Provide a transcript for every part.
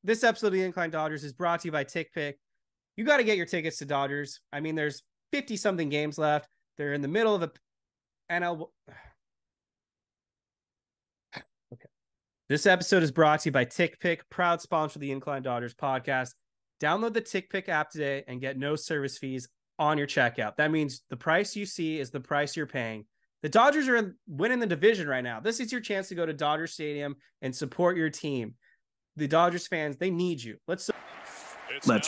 This episode of the Incline Dodgers is brought to you by TickPick. You got to get your tickets to Dodgers. I mean, there's 50-something games left. They're in the middle of a NL. Okay. This episode is brought to you by TickPick, proud sponsor of the Incline Dodgers podcast. Download the TickPick app today and get no service fees on your checkout. That means the price you see is the price you're paying. The Dodgers are winning the division right now. This is your chance to go to Dodger Stadium and support your team. The Dodgers fans, they need you. Let's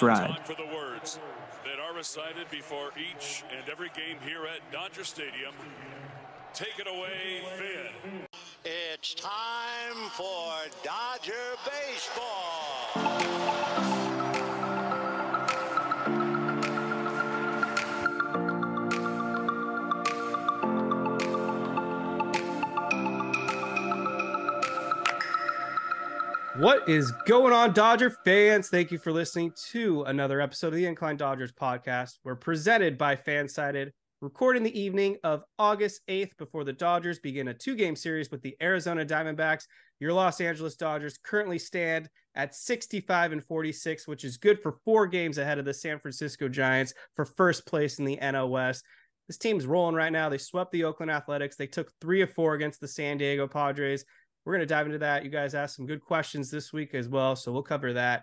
ride. Time for the words that are recited before each and every game here at Dodger Stadium. Take it away, Finn. It's time for Dodger baseball. What is going on, Dodger fans? Thank you for listening to another episode of the Incline Dodgers podcast. We're presented by FanSided, recording the evening of August 8th before the Dodgers begin a two-game series with the Arizona Diamondbacks. Your Los Angeles Dodgers currently stand at 65-46, which is good for 4 games ahead of the San Francisco Giants for first place in the NL West. This team's rolling right now. They swept the Oakland Athletics. They took 3 of 4 against the San Diego Padres. We're going to dive into that. You guys asked some good questions this week as well, so we'll cover that.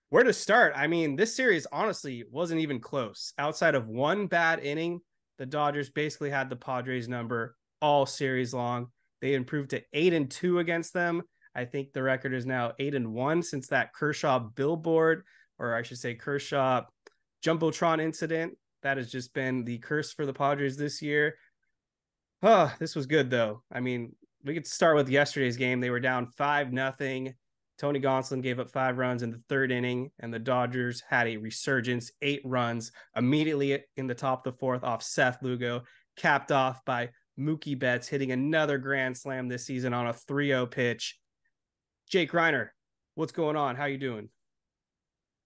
Where to start? I mean, this series honestly wasn't even close. Outside of one bad inning, the Dodgers basically had the Padres number all series long. They improved to 8-2 against them. I think the record is now 8-1 since that Kershaw billboard, or I should say Kershaw Jumbotron incident. That has just been the curse for the Padres this year. This was good, though. I mean, we could start with yesterday's game. They were down 5-0. Tony Gonsolin gave up 5 runs in the 3rd inning, and the Dodgers had a resurgence, 8 runs immediately in the top of the 4th off Seth Lugo, capped off by Mookie Betts hitting another grand slam this season on a 3-0 pitch. Jake Reiner, what's going on? How you doing?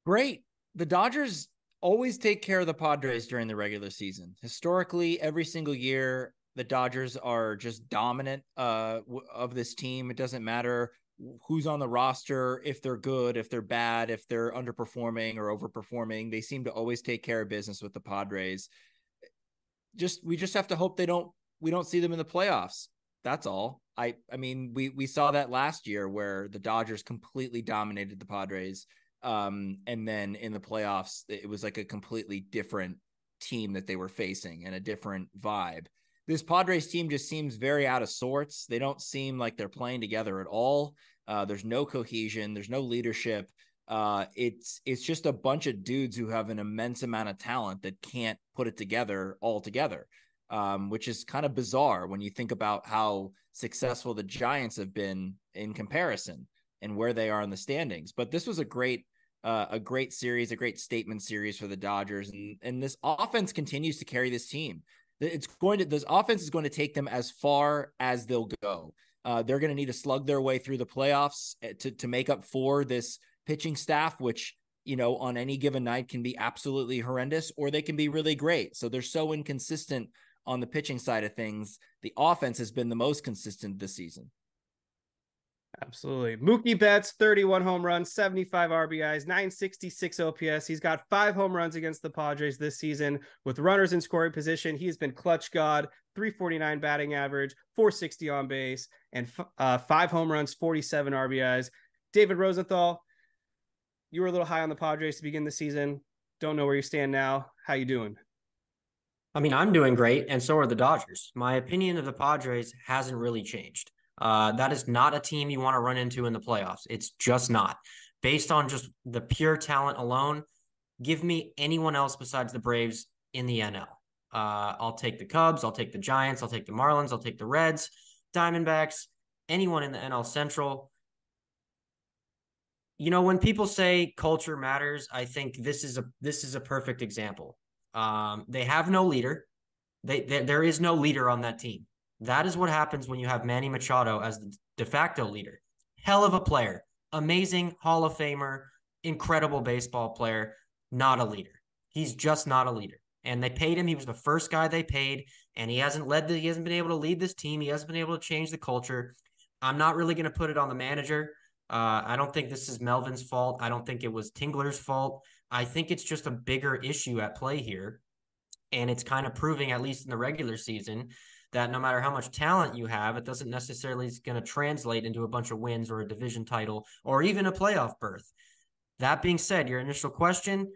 Great. The Dodgers always take care of the Padres during the regular season. Historically, every single year, the Dodgers are just dominant of this team. It doesn't matter who's on the roster, if they're good, if they're bad, if they're underperforming or overperforming. They seem to always take care of business with the Padres. We just have to hope we don't see them in the playoffs. That's all. I mean, we saw that last year where the Dodgers completely dominated the Padres. And then in the playoffs, it was like a completely different team that they were facing and a different vibe. This Padres team just seems very out of sorts. They don't seem like they're playing together at all. There's no cohesion. There's no leadership. It's just a bunch of dudes who have an immense amount of talent that can't put it together all together, which is kind of bizarre when you think about how successful the Giants have been in comparison and where they are in the standings. But this was a great series, a great statement series for the Dodgers. And this offense continues to carry this team. This offense is going to take them as far as they'll go. They're going to need to slug their way through the playoffs to make up for this pitching staff, which, on any given night can be absolutely horrendous, or they can be really great. So they're so inconsistent on the pitching side of things. The offense has been the most consistent this season. Absolutely. Mookie Betts, 31 home runs, 75 RBIs, 966 OPS. He's got 5 home runs against the Padres this season with runners in scoring position. He's been clutch god, 349 batting average, 460 on base, and 5 home runs, 47 RBIs. David Rosenthal, you were a little high on the Padres to begin the season. Don't know where you stand now. How you doing? I mean, I'm doing great, and so are the Dodgers. My opinion of the Padres hasn't really changed. That is not a team you want to run into in the playoffs. It's just not. Based on just the pure talent alone, give me anyone else besides the Braves in the NL. I'll take the Cubs. I'll take the Giants. I'll take the Marlins. I'll take the Reds, Diamondbacks, anyone in the NL Central. When people say culture matters, I think this is a perfect example. They have no leader. There is no leader on that team. That is what happens when you have Manny Machado as the de facto leader. Hell of a player. Amazing Hall of Famer. Incredible baseball player. Not a leader. He's just not a leader. And they paid him. He was the first guy they paid. And he hasn't been able to lead this team. He hasn't been able to change the culture. I'm not really going to put it on the manager. I don't think this is Melvin's fault. I don't think it was Tingler's fault. I think it's just a bigger issue at play here. And it's kind of proving, at least in the regular season, that no matter how much talent you have, it doesn't necessarily is going to translate into a bunch of wins or a division title or even a playoff berth. That being said, your initial question,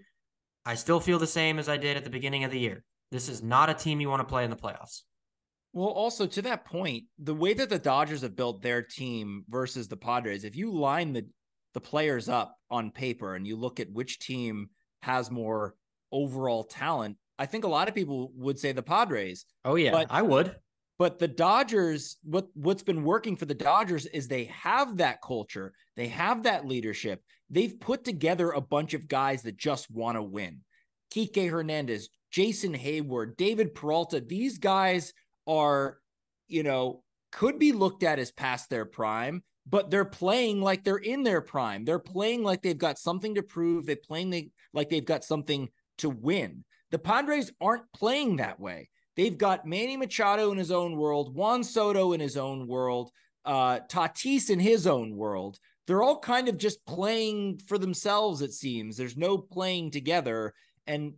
I still feel the same as I did at the beginning of the year. This is not a team you want to play in the playoffs. Well, also to that point, the way that the Dodgers have built their team versus the Padres, if you line the players up on paper and you look at which team has more overall talent, I think a lot of people would say the Padres. Oh yeah, I would. But the Dodgers, what's been working for the Dodgers is they have that culture. They have that leadership. They've put together a bunch of guys that just want to win. Kike Hernandez, Jason Hayward, David Peralta, these guys are, could be looked at as past their prime, but they're playing like they're in their prime. They're playing like they've got something to prove. They're playing like they've got something to win. The Padres aren't playing that way. They've got Manny Machado in his own world, Juan Soto in his own world, Tatis in his own world. They're all kind of just playing for themselves, it seems. There's no playing together. And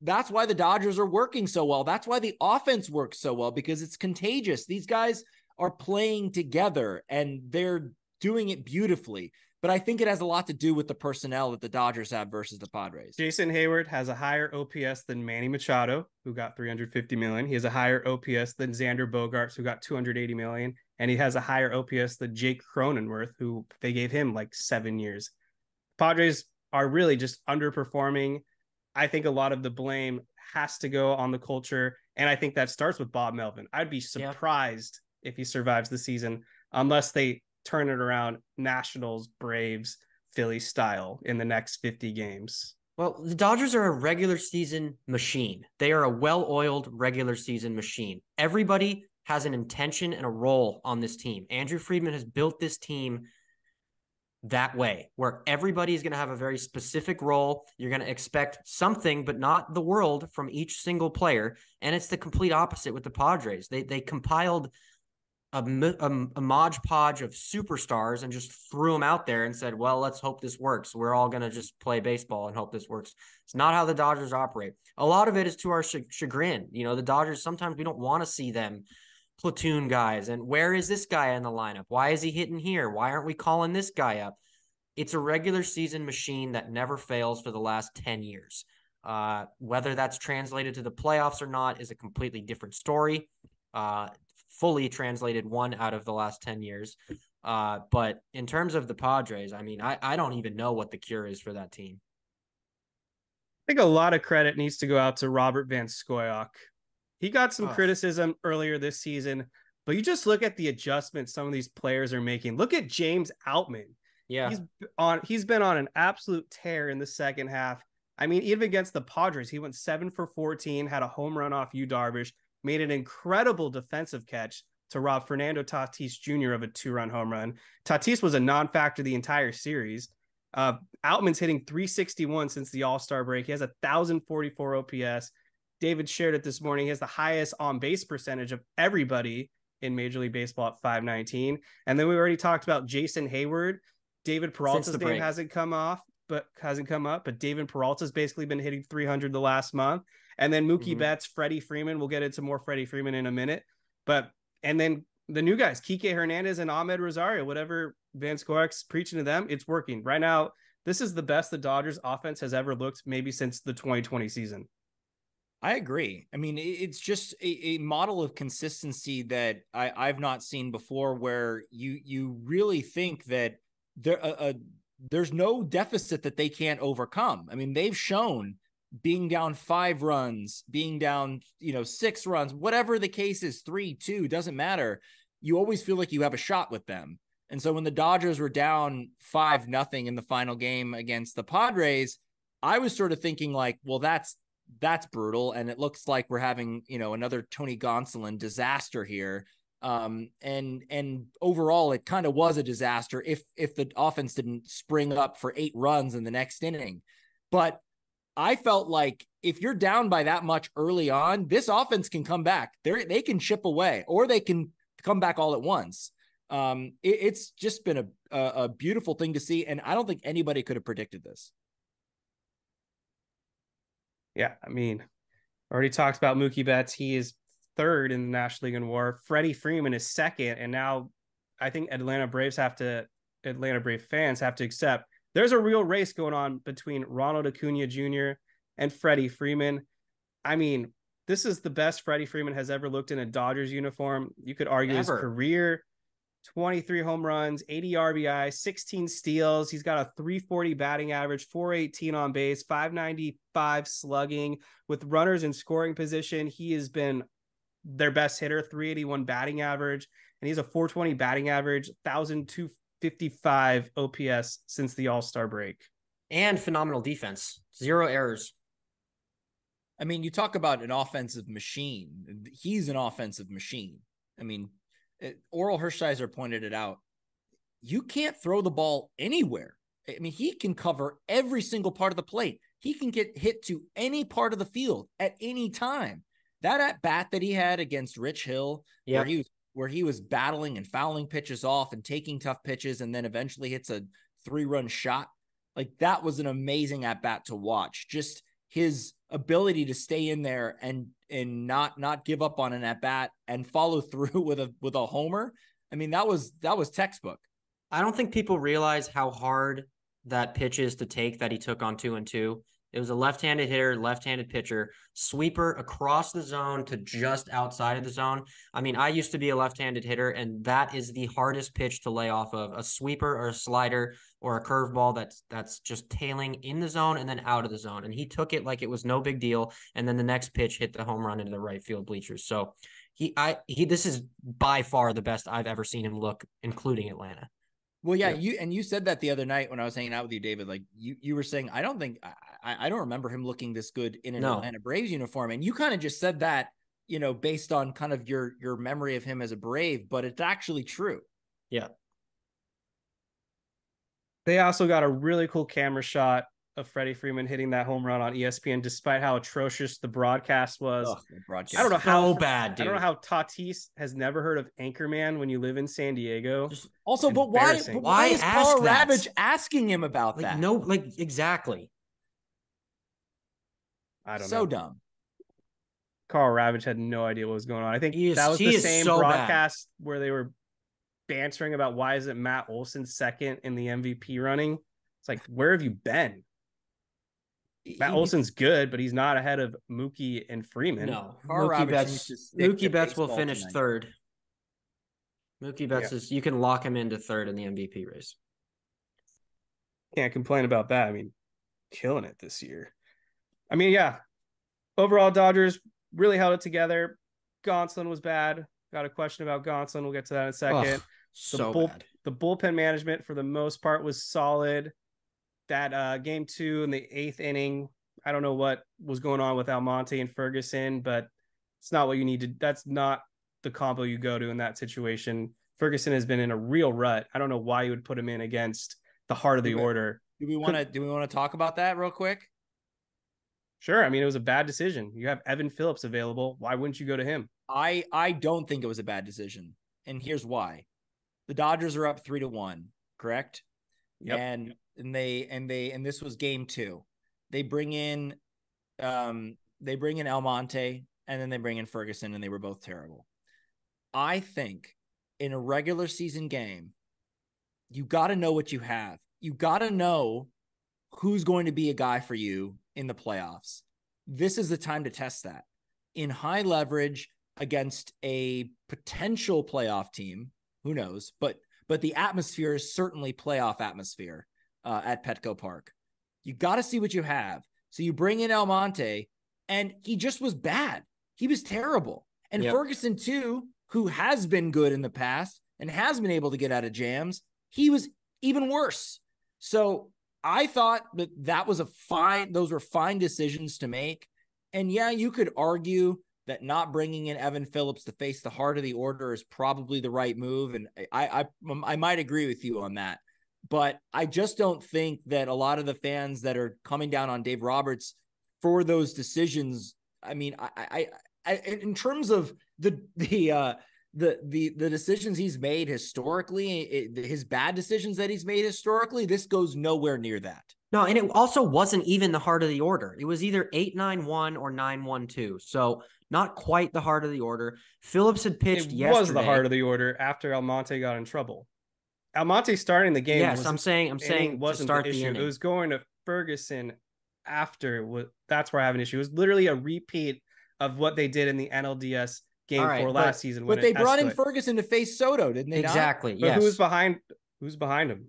that's why the Dodgers are working so well. That's why the offense works so well, because it's contagious. These guys are playing together and they're doing it beautifully. But I think it has a lot to do with the personnel that the Dodgers have versus the Padres. Jason Hayward has a higher OPS than Manny Machado, who got 350 million. He has a higher OPS than Xander Bogaerts, who got 280 million. And he has a higher OPS than Jake Cronenworth, who they gave him like 7 years. Padres are really just underperforming. I think a lot of the blame has to go on the culture. And I think that starts with Bob Melvin. I'd be surprised if he survives the season, unless they turn it around Nationals, Braves, Philly style in the next 50 games. Well, the Dodgers are a regular season machine. They are a well-oiled regular season machine. Everybody has an intention and a role on this team. Andrew Friedman has built this team that way, where everybody is going to have a very specific role. You're going to expect something, but not the world from each single player. And it's the complete opposite with the Padres. They compiled a Mod Podge of superstars and just threw them out there and said, well, let's hope this works. We're all going to just play baseball and hope this works. It's not how the Dodgers operate. A lot of it is to our chagrin. The Dodgers, sometimes we don't want to see them platoon guys. And where is this guy in the lineup? Why is he hitting here? Why aren't we calling this guy up? It's a regular season machine that never fails for the last 10 years. Whether that's translated to the playoffs or not is a completely different story. Fully translated 1 out of the last 10 years. But in terms of the Padres, I mean, I don't even know what the cure is for that team. I think a lot of credit needs to go out to Robert Van Scoyoc. He got some criticism earlier this season, but you just look at the adjustments some of these players are making. Look at James Outman. Yeah. He's been on an absolute tear in the second half. I mean, even against the Padres, he went 7 for 14, had a home run off Yu Darvish, made an incredible defensive catch to rob Fernando Tatis Jr. of a 2-run home run. Tatis was a non-factor the entire series. Outman's hitting 361 since the All-Star break. He has 1,044 OPS. David shared it this morning. He has the highest on-base percentage of everybody in Major League Baseball at 519. And then we already talked about Jason Hayward. David Peralta's name hasn't come up, but David Peralta's basically been hitting 300 the last month. And then Mookie Betts, Freddie Freeman. We'll get into more Freddie Freeman in a minute. And then the new guys, Kike Hernandez and Ahmed Rosario, whatever Van Scoyoc's preaching to them, it's working. Right now, this is the best the Dodgers offense has ever looked, maybe since the 2020 season. I agree. I mean, it's just a model of consistency that I've not seen before, where you really think that there's no deficit that they can't overcome. I mean, they've shown being down 5 runs, being down, 6 runs, whatever the case is, 3-2, doesn't matter. You always feel like you have a shot with them. And so when the Dodgers were down 5-0 in the final game against the Padres, I was sort of thinking like, well, that's brutal. And it looks like we're having, another Tony Gonsolin disaster here. And overall, it kind of was a disaster if the offense didn't spring up for 8 runs in the next inning. But I felt like if you're down by that much early on, this offense can come back. They can chip away, or they can come back all at once. It's just been a beautiful thing to see. And I don't think anybody could have predicted this. Yeah. I mean, already talked about Mookie Betts. He is third in the National League in WAR. Freddie Freeman is second. And now I think Atlanta Brave fans have to accept there's a real race going on between Ronald Acuna Jr. and Freddie Freeman. I mean, this is the best Freddie Freeman has ever looked in a Dodgers uniform. You could argue his career, 23 home runs, 80 RBI, 16 steals. He's got a 340 batting average, 418 on base, 595 slugging. With runners in scoring position, he has been their best hitter, 381 batting average, and he's a 420 batting average, 1,255 OPS since the All-Star break. And phenomenal defense. 0 errors. I mean, you talk about an offensive machine. He's an offensive machine. I mean, Oral Hershiser pointed it out. You can't throw the ball anywhere. I mean, he can cover every single part of the plate. He can get hit to any part of the field at any time. That at bat that he had against Rich Hill, where he was battling and fouling pitches off and taking tough pitches, and then eventually hits a 3-run shot. Like, that was an amazing at bat to watch. Just his ability to stay in there and not give up on an at bat and follow through with a homer. I mean, that was textbook. I don't think people realize how hard that pitch is to take that he took on 2-2. It was a left-handed hitter, left-handed pitcher, sweeper across the zone to just outside of the zone. I mean, I used to be a left-handed hitter, and that is the hardest pitch to lay off of, a sweeper or a slider or a curveball that's just tailing in the zone and then out of the zone. And he took it like it was no big deal, and then the next pitch hit the home run into the right field bleachers. So this is by far the best I've ever seen him look, including Atlanta. Well, yeah, you said that the other night when I was hanging out with you, David. Like you were saying, I don't remember him looking this good in an Atlanta Braves uniform, and you kind of just said that, based on kind of your memory of him as a Brave, but it's actually true. Yeah. They also got a really cool camera shot of Freddie Freeman hitting that home run on ESPN, despite how atrocious the broadcast was. I don't know how bad, dude. I don't know how Tatis has never heard of Anchorman when you live in San Diego. But why is Paul Ravage asking him about that? No, exactly. I don't know. So dumb. Carl Ravage had no idea what was going on. I think that was the same broadcast where they were bantering about why isn't Matt Olson second in the MVP running. It's like, where have you been? Matt Olson's good, but he's not ahead of Mookie and Freeman. No, Mookie Betts will finish third. Mookie Betts is, you can lock him into third in the MVP race. Can't complain about that. I mean, killing it this year. I mean, yeah. Overall, Dodgers really held it together. Gonsolin was bad. Got a question about Gonsolin. We'll get to that in a second. Bad. The bullpen management, for the most part, was solid. That game 2 in the 8th inning, I don't know what was going on with Almonte and Ferguson, but it's not what you need to. That's not the combo you go to in that situation. Ferguson has been in a real rut. I don't know why you would put him in against the heart of the order. Do we want to talk about that real quick? Sure. I mean, it was a bad decision. You have Evan Phillips available. Why wouldn't you go to him? I don't think it was a bad decision, and here's why. The Dodgers are up 3-1, correct? Yep. And this was game 2. They bring in Almonte, and then they bring in Ferguson, and they were both terrible. I think in a regular season game, you got to know what you have. You got to know who's going to be a guy for you in the playoffs. This is the time to test that. In high leverage against a potential playoff team, who knows? But the atmosphere is certainly playoff atmosphere at Petco Park. You got to see what you have. So you bring in Almonte, and he just was bad. He was terrible. And Ferguson, too, who has been good in the past and has been able to get out of jams, he was even worse. So I thought that was those were fine decisions to make. And yeah, you could argue that not bringing in Evan Phillips to face the heart of the order is probably the right move. And I might agree with you on that. But I just don't think that a lot of the fans that are coming down on Dave Roberts for those decisions, I mean, I in terms of the the decisions he's made historically, his bad decisions that he's made historically, this goes nowhere near that. No, and it also wasn't even the heart of the order. It was either 8-9-1 or 9-1-2. So not quite the heart of the order. Phillips had pitched yesterday. It was the heart of the order after Almonte got in trouble. Almonte starting the game. Yes, I'm saying wasn't to start the issue. The it was going to Ferguson after. That's where I have an issue. It was literally a repeat of what they did in the NLDS game last season. But they brought in Ferguson to face Soto, didn't they? Exactly. Not? Yes. But who's behind him?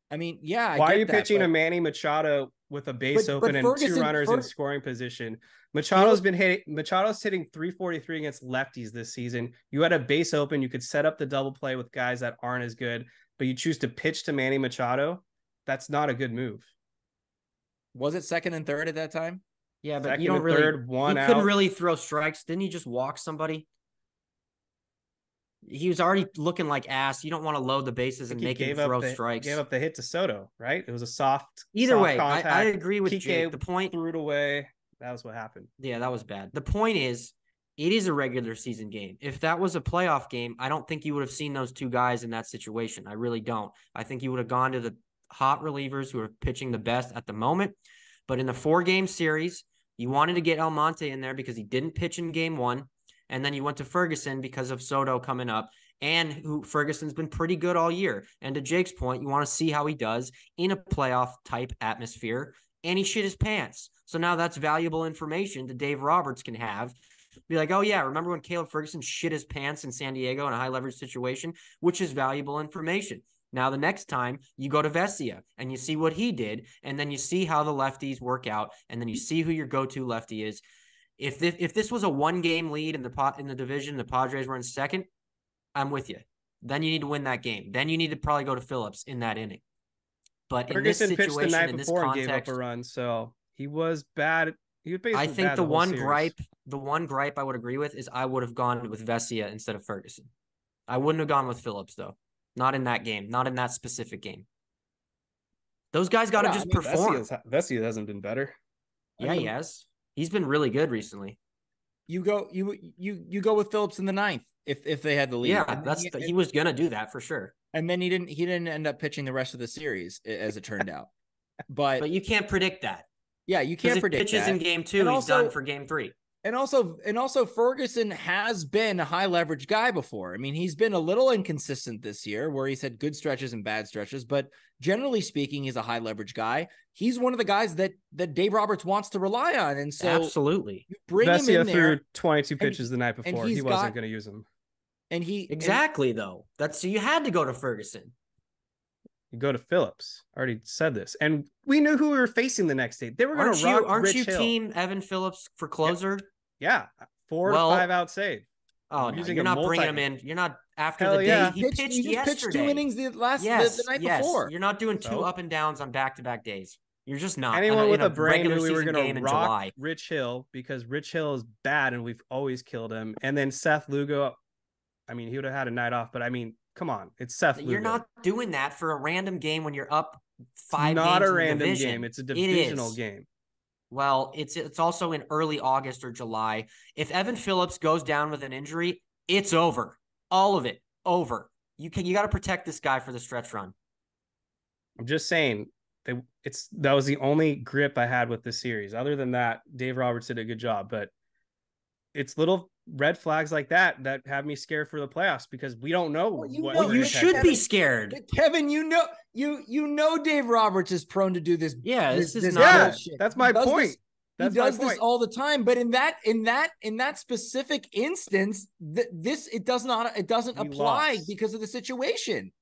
I mean, yeah. Why are you pitching a Manny Machado with a base open and Ferguson, 2 runners in scoring position? Machado's hitting 343 against lefties this season. You had a base open. You could set up the double play with guys that aren't as good, but you choose to pitch to Manny Machado. That's not a good move. Was it second and third at that time? Yeah, but second you don't really. Third, one he out. Couldn't really throw strikes. Didn't he just walk somebody? He was already looking like ass. You don't want to load the bases and make him throw strikes. Gave up the hit to Soto, right? It was a soft. Either way, contact. I agree with Kike Jake. The point threw it away. That was what happened. Yeah, that was bad. The point is, it is a regular season game. If that was a playoff game, I don't think you would have seen those 2 guys in that situation. I really don't. I think you would have gone to the hot relievers who are pitching the best at the moment. But in the 4-game series, you wanted to get Almonte in there because he didn't pitch in game 1. And then you went to Ferguson because of Soto coming up. And who Ferguson's been pretty good all year. And to Jake's point, you want to see how he does in a playoff type atmosphere. And he shit his pants. So now that's valuable information that Dave Roberts can have. Be like, oh yeah, remember when Caleb Ferguson shit his pants in San Diego in a high leverage situation, which is valuable information. Now the next time you go to Vesia and you see what he did, and then you see how the lefties work out, and then you see who your go-to lefty is. If this was a 1-game lead in the division, the Padres were in second, I'm with you. Then you need to win that game. Then you need to probably go to Phillips in that inning. But Ferguson in this situation, pitched the night in this before context, and gave up a run, so he was bad. He was basically I think bad the one gripe I would agree with is I would have gone with Vesia instead of Ferguson. I wouldn't have gone with Phillips though. Not in that game. Not in that specific game. Those guys got to just perform. Vesia hasn't been better. Yeah, he has. He's been really good recently. You go with Phillips in the 9th if they had the lead. Yeah, he was gonna do that for sure. And then he didn't end up pitching the rest of the series as it turned out. But you can't predict that. Yeah, you can't predict pitches that. In game 2, he's done for game 3. And also Ferguson has been a high leverage guy before. I mean, he's been a little inconsistent this year where he's had good stretches and bad stretches, but generally speaking, he's a high leverage guy. He's one of the guys that Dave Roberts wants to rely on. And so absolutely you bring Vesia him in there. threw 22 pitches the night before. He wasn't going to use them. And he though. So you had to go to Ferguson. You go to Phillips. I already said this. And we knew who we were facing the next day. They were going to rock Aren't you Hill. team Evan Phillips for closer? Yeah. 4 to 5 out save. Oh, no, you're not bringing him in. You're not after Hell the day. yeah. He pitched yesterday. Pitched 2 innings the night before. You're not doing 2 up and downs on back-to-back days. You're just not. Anyone with a brain knew we were going to rock Rich Hill because Rich Hill is bad and we've always killed him. And then Seth Lugo, I mean, he would have had a night off, but I mean, come on. It's Seth Lugo. You're not doing that for a random game when you're up 5 games. Not a random division. game. It's a divisional game. Well, it's also in early August or July. If Evan Phillips goes down with an injury, it's over. All of it over. You got to protect this guy for the stretch run. I'm just saying that was the only grip I had with this series. Other than that, Dave Roberts did a good job, but it's little red flags like that have me scared for the playoffs because we don't know. You should be scared, Kevin. You know, Dave Roberts is prone to do this. Yeah, this is not. That's my point. He does this all the time, but in that specific instance, it doesn't apply because of the situation.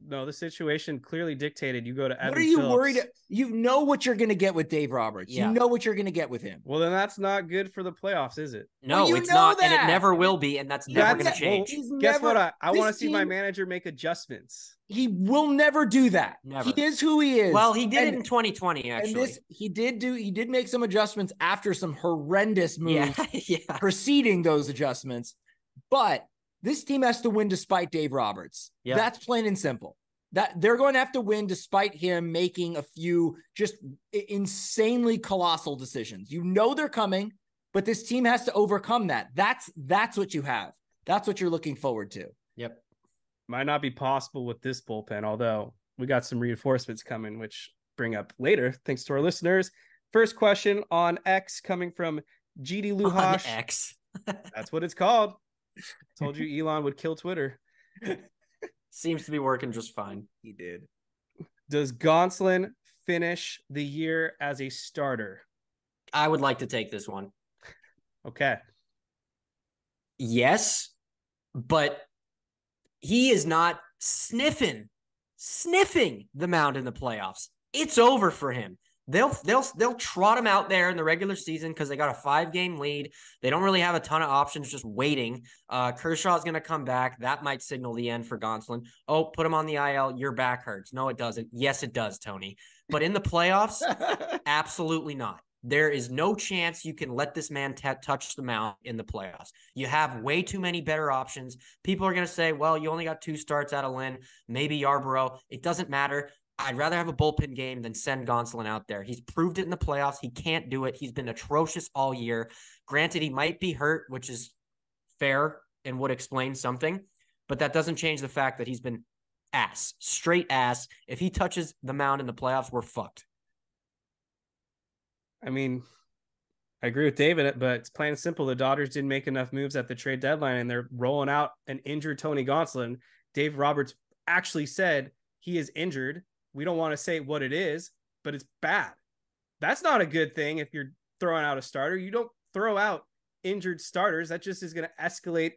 No, the situation clearly dictated you go to Evan What are you Phillips. worried? You know what you're going to get with Dave Roberts. Yeah. You know what you're going to get with him. Well, then that's not good for the playoffs, is it? No, well, it's not, and it never will be, and that's never going to change. Guess what? I want to see my manager make adjustments. He will never do that. Never. He is who he is. Well, he did it in 2020, actually. And he did make some adjustments after some horrendous moves preceding those adjustments. But this team has to win despite Dave Roberts. Yep. That's plain and simple. That they're going to have to win despite him making a few just insanely colossal decisions. You know they're coming. But this team has to overcome that. That's what you have. That's what you're looking forward to. Yep. Might not be possible with this bullpen, although we got some reinforcements coming, which bring up later. Thanks to our listeners. First question on X coming from GD Luhash. On X. That's what it's called. Told you Elon would kill Twitter. Seems to be working just fine. He did. Does Gonsolin finish the year as a starter? I would like to take this one. Okay. Yes, but he is not sniffing the mound in the playoffs. It's over for him. They'll trot him out there in the regular season because they got a 5-game lead. They don't really have a ton of options, just waiting. Kershaw's going to come back. That might signal the end for Gonsolin. Oh, put him on the IL. Your back hurts. No, it doesn't. Yes, it does, Tony. But in the playoffs, absolutely not. There is no chance you can let this man touch the mound in the playoffs. You have way too many better options. People are going to say, well, you only got 2 starts out of Lynn, maybe Yarborough. It doesn't matter. I'd rather have a bullpen game than send Gonsolin out there. He's proved it in the playoffs. He can't do it. He's been atrocious all year. Granted, he might be hurt, which is fair and would explain something, but that doesn't change the fact that he's been straight ass. If he touches the mound in the playoffs, we're fucked. I mean, I agree with David, but it's plain and simple. The Dodgers didn't make enough moves at the trade deadline, and they're rolling out an injured Tony Gonsolin. Dave Roberts actually said he is injured. We don't want to say what it is, but it's bad. That's not a good thing if you're throwing out a starter. You don't throw out injured starters. That just is going to escalate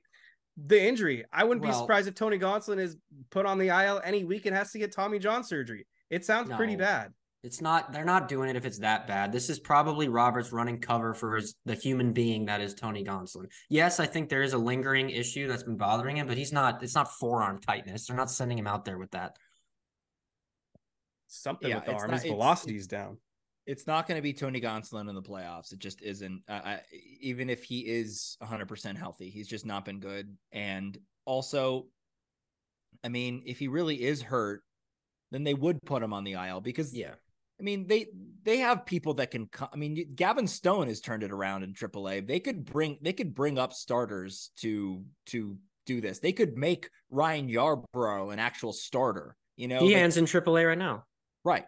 the injury. I wouldn't be surprised if Tony Gonsolin is put on the IL any week and has to get Tommy John surgery. It sounds pretty bad. It's not. They're not doing it if it's that bad. This is probably Roberts running cover for the human being that is Tony Gonsolin. Yes, I think there is a lingering issue that's been bothering him, but it's not forearm tightness. They're not sending him out there with that. Something with the arm. His velocity's down. It's not going to be Tony Gonsolin in the playoffs. It just isn't. Even if he is 100% healthy, he's just not been good. And also, I mean, if he really is hurt, then they would put him on the IL because, I mean, they have people that can. I mean, Gavin Stone has turned it around in AAA. They could bring up starters to do this. They could make Ryan Yarbrough an actual starter. You know, Hean's in AAA right now. Right.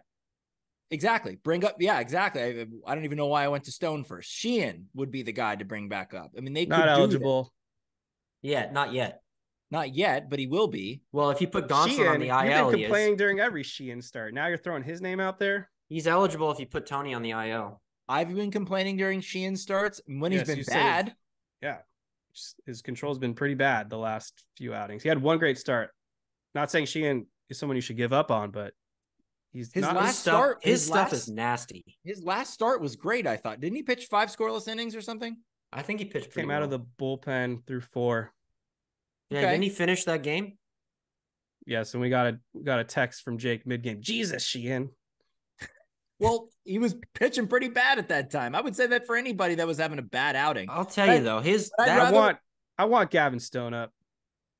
Exactly. Exactly. I don't even know why I went to Stone first. Sheehan would be the guy to bring back up. I mean, they not eligible. Yeah, not yet. Not yet, but he will be. Well, if you put Gonsolin on the IL, you've been complaining during every Sheehan start. Now you're throwing his name out there. He's eligible if you put Tony on the IL. I've been complaining during Sheehan starts when he's been bad. His control's been pretty bad the last few outings. He had one great start. Not saying Sheehan is someone you should give up on, but his stuff is nasty. His last start was great, I thought. Didn't he pitch 5 scoreless innings or something? I think he pitched pretty Came out of the bullpen through 4. Yeah, Didn't he finish that game? Yes, and we got a text from Jake mid-game. Jesus, Sheehan. Well, he was pitching pretty bad at that time. I would say that for anybody that was having a bad outing. I'll tell you though, I want Gavin Stone up.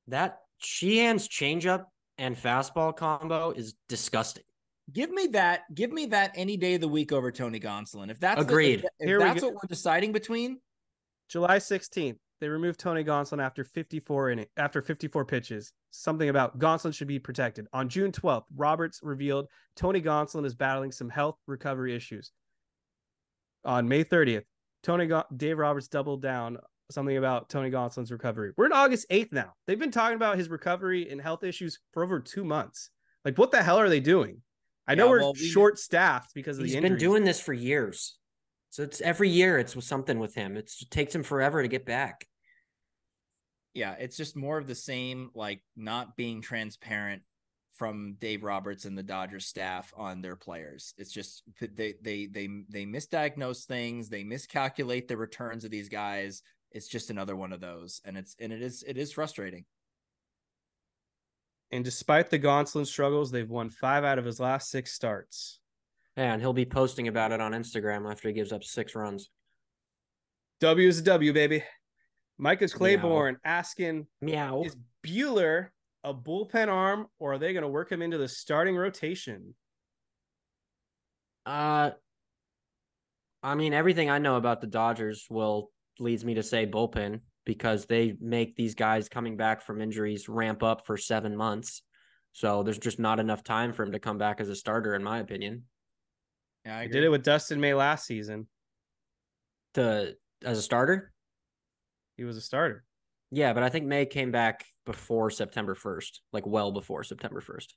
That Sheehan's changeup and fastball combo is disgusting. Give me that any day of the week over Tony Gonsolin. If that's agreed. If that's what we're deciding between. July 16th, they removed Tony Gonsolin after 54 pitches. Something about Gonsolin should be protected. On June 12th, Roberts revealed Tony Gonsolin is battling some health recovery issues. On May 30th, Dave Roberts doubled down something about Tony Gonsolin's recovery. We're in August 8th now. They've been talking about his recovery and health issues for over 2 months. Like, what the hell are they doing? I know we're short-staffed because of the injuries. He's been doing this for years. So it's every year it's something with him. It takes him forever to get back. Yeah, it's just more of the same, like not being transparent from Dave Roberts and the Dodgers staff on their players. It's just they misdiagnose things, they miscalculate the returns of these guys. It's just another one of those, and it is frustrating. And despite the Gonsolin struggles, they've won 5 out of his last 6 starts. Yeah, and he'll be posting about it on Instagram after he gives up 6 runs. W is a W, baby. Micah Claiborne asking, Meow. Is Buehler a bullpen arm, or are they going to work him into the starting rotation? I mean, everything I know about the Dodgers will leads me to say bullpen, because they make these guys coming back from injuries ramp up for 7 months. So there's just not enough time for him to come back as a starter, in my opinion. Yeah, I He agree. did it with Dustin May last season. As a starter? He was a starter. Yeah, but I think May came back before September 1st, like well before September 1st.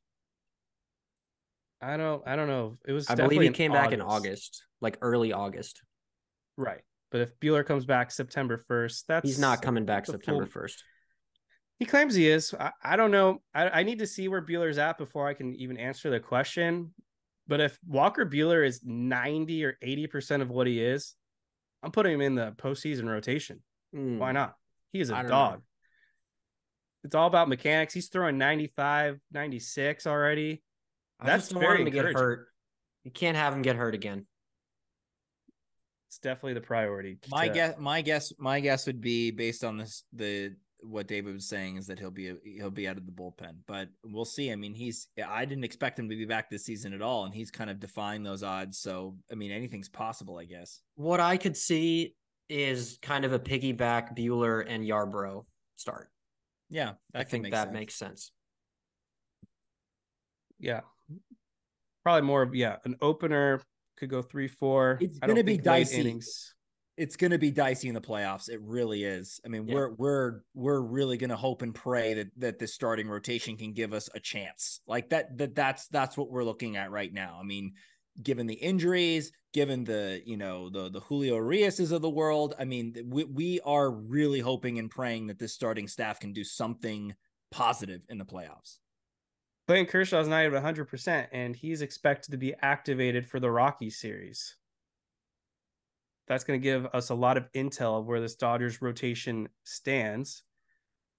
I don't know. It was I believe definitely he came back in August, like early August. Right. But if Buehler comes back September 1st, he's not coming back September 1st. He claims he is. I don't know. I need to see where Buehler's at before I can even answer the question. But if Walker Buehler is 90 or 80% of what he is, I'm putting him in the postseason rotation. Why not? He is a dog. It's all about mechanics. He's throwing 95, 96 already. That's don't want him to get hurt. You can't have him get hurt again. It's definitely the priority. My guess would be, based on what David was saying, is that he'll be out of the bullpen, but we'll see. I mean, I didn't expect him to be back this season at all, and he's kind of defying those odds. So, I mean, anything's possible, I guess. What I could see is kind of a piggyback Buehler and Yarbrough start. Yeah, I think that makes sense. Yeah. Probably more of, an opener could go 3-4. It's going to be dicey. Innings. It's going to be dicey in the playoffs. It really is. I mean, we're really going to hope and pray that this starting rotation can give us a chance. Like that's what we're looking at right now. I mean, given the injuries, given the Julio Uriases of the world, I mean, we are really hoping and praying that this starting staff can do something positive in the playoffs. Clayton Kershaw is not even 100%, and he's expected to be activated for the Rockies series. That's going to give us a lot of intel of where this Dodgers rotation stands,